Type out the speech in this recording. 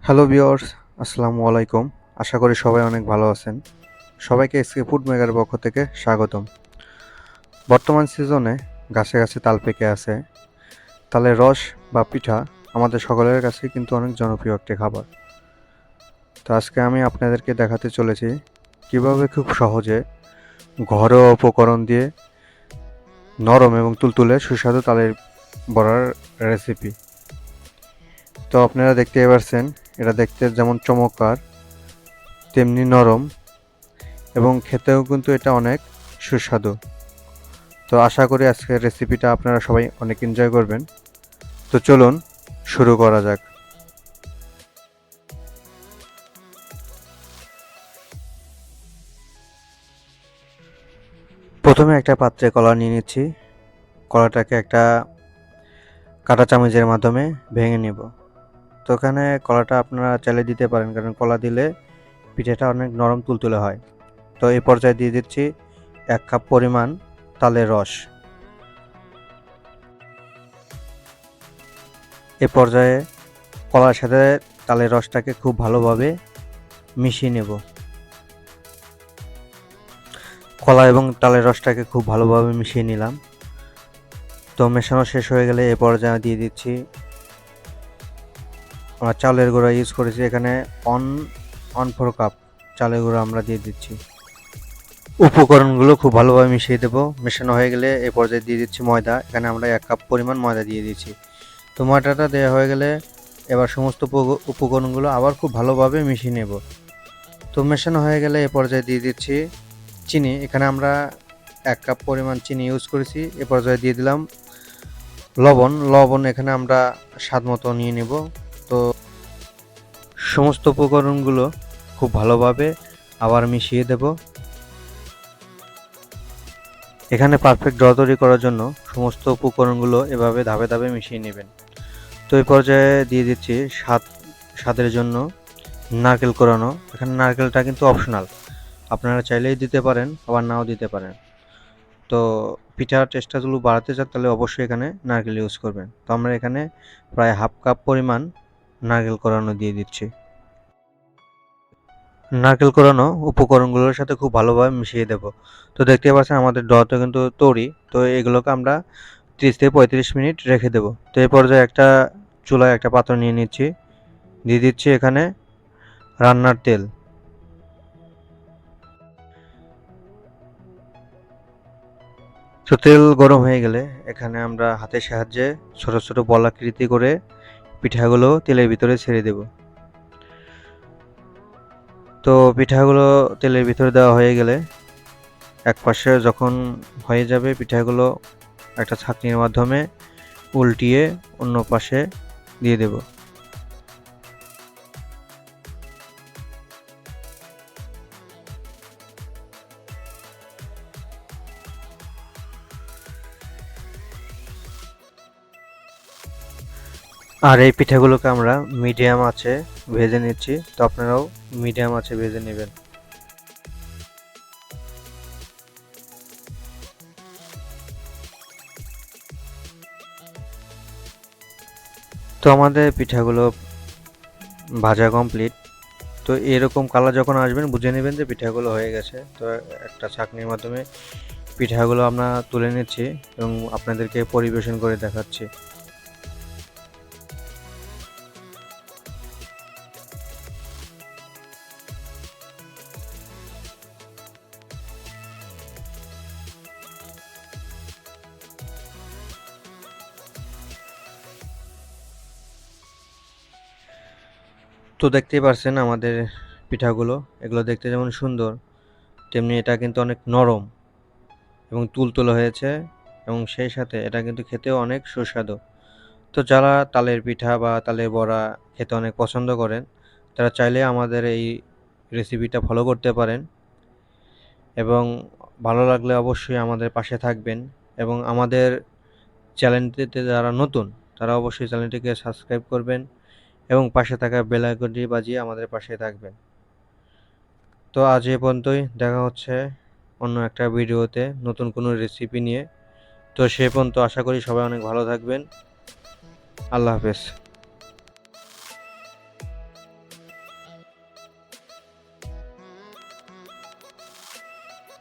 Hello viewers, আসসালামু আলাইকুম। আশা করি সবাই অনেক ভালো আছেন। সবাইকে এসকে ফুড মেকারের পক্ষ থেকে স্বাগতম। বর্তমান সিজনে গাছে গাছে তাল পেকে আছে। তালের রস বা পিঠা আমাদের সকলের কাছে কিন্তু অনেক জনপ্রিয় একটি খাবার। তো আজকে আমি আপনাদেরকে দেখাতে চলেছি কিভাবে খুব সহজে ঘরোয়া উপকরণ দিয়ে নরম এবং তুলতুলে সুস্বাদু তালের বড়ার রেসিপি। তো আপনারা দেখতেই পারছেন, এটা দেখতে যেমন চমৎকার তেমনি নরম এবং খেতেও কিন্তু এটা অনেক সুস্বাদু। তো আশা করি আজকের রেসিপিটা আপনারা সবাই অনেক এনজয় করবেন। তো চলুন শুরু করা যাক। প্রথমে একটা পাত্রে কলা নিয়ে নিচ্ছি। কলাটাকে একটা কাঁটা চামচের মাধ্যমে ভেঙে নেব। তো এখানে কলাটা আপনারা চাইলে দিতে পারেন, কারণ কলা দিলে পিঠাটা অনেক নরম তুলতুলে হয়। তো এই পর্যায়ে দিয়ে দিচ্ছি 1 কাপ পরিমাণ তালের রস। এ পর্যায়ে কলার সাথে তালের রসটাকে খুব ভালোভাবে মিশিয়ে নেব। কলা এবং তালের রসটাকে খুব ভালোভাবে মিশিয়ে নিলাম। তো মেশানো শেষ হয়ে গেলে এ পর্যায়ে দিয়ে দিচ্ছি আমরা চালের গুঁড়া ইউজ করেছি এখানে 1/4 কাপ চালের গুঁড়া আমরা দিয়ে দিচ্ছি। উপকরণগুলো খুব ভালোভাবে মিশিয়ে দেব। মেশানো হয়ে গেলে এ পর্যায়ে দিয়ে দিচ্ছি ময়দা। এখানে আমরা 1 কাপ পরিমাণ ময়দা দিয়ে দিচ্ছি। তো ময়দাটা দেওয়া হয়ে গেলে এবার সমস্ত উপকরণগুলো আবার খুব ভালোভাবে মিশিয়ে নেব। তো মেশানো হয়ে গেলে এ পর্যায়ে দিয়ে দিচ্ছি চিনি। এখানে আমরা 1 কাপ পরিমাণ চিনি ইউজ করেছি। এ পর্যায়ে দিয়ে দিলাম লবণ এখানে আমরা স্বাদ মতো নিয়ে নেব। তো সমস্ত উপকরণগুলো খুব ভালোভাবে আবার মিশিয়ে দেব। এখানে পারফেক্ট ড্র তৈরি করার জন্য সমস্ত উপকরণগুলো এভাবে ধাপে ধাপে মিশিয়ে নেবেন। তো এই পর্যায়ে দিয়ে দিচ্ছি স্বাদের জন্য নারকেল কোরানো। এখানে নারকেলটা কিন্তু অপশনাল, আপনারা চাইলেই দিতে পারেন আবার নাও দিতে পারেন। তো পিঠার টেস্টটা যদি বাড়াতে চান তাহলে অবশ্যই এখানে নারকেল ইউজ করবেন। তো আমরা এখানে প্রায় 1/2 কাপ পরিমাণ নারকেল কোরানো দিয়ে দিচ্ছি। নারকেল কোরানো উপকরণগুলোর সাথে খুব ভালোভাবে মিশিয়ে দেব। তো দেখতে পাচ্ছেন আমাদের ডটা কিন্তু তৈরি। তো এগুলোকে আমরা 30 থেকে 35 মিনিট রেখে দেব। তো এই পর্যায়ে একটা চুলায় একটা পাত্র নিয়ে নিচ্ছি। দিয়ে দিচ্ছি এখানে রান্নার তেল। তো তেল গরম হয়ে গেলে এখানে আমরা হাতের সাহায্যে ছোট ছোট বলাকৃতি করে পিঠাগুলো তেলের ভিতরে ছেড়ে দেব। তো পিঠাগুলো তেলের ভিতরে দেওয়া হয়ে গেলে এক পাশে যখন হয়ে যাবে পিঠাগুলো একটা ছাঁকনির মাধ্যমে উল্টিয়ে অন্য পাশে দিয়ে দেব। আর এই পিঠাগুলোকে আমরা মিডিয়াম আঁচে ভেজে নিচ্ছি। তো আপনারাও মিডিয়াম আঁচে ভেজে নেবেন। তো আমাদের পিঠাগুলো ভাজা কমপ্লিট। তো এরকম কালার যখন আসবেন বুঝে নেবেন যে পিঠাগুলো হয়ে গেছে। তো একটা ছাঁকনির মাধ্যমে পিঠাগুলো আমরা তুলে নিচ্ছি এবং আপনাদেরকে পরিবেশন করে দেখাচ্ছি। তো দেখতেই পারছেন আমাদের পিঠাগুলো, এগুলো দেখতে যেমন সুন্দর তেমনি এটা কিন্তু অনেক নরম এবং তুলতুলে হয়েছে এবং সেই সাথে এটা কিন্তু খেতেও অনেক সুস্বাদু। তো যারা তালের পিঠা বা তালের বড়া খেতে অনেক পছন্দ করেন তারা চাইলে আমাদের এই রেসিপিটা ফলো করতে পারেন এবং ভালো লাগলে অবশ্যই আমাদের পাশে থাকবেন এবং আমাদের চ্যানেলটিতে যারা নতুন তারা অবশ্যই চ্যানেলটিকে সাবস্ক্রাইব করবেন এবং পাশে থাকা বেল আইকনটি বাজিয়ে আমাদের পাশে থাকবেন। তো আজ এ পর্যন্তই, দেখা হচ্ছে অন্য একটা ভিডিওতে নতুন কোনো রেসিপি নিয়ে। তো সে পর্যন্ত আশা করি সবাই অনেক ভালো থাকবেন। আল্লাহ হাফেজ।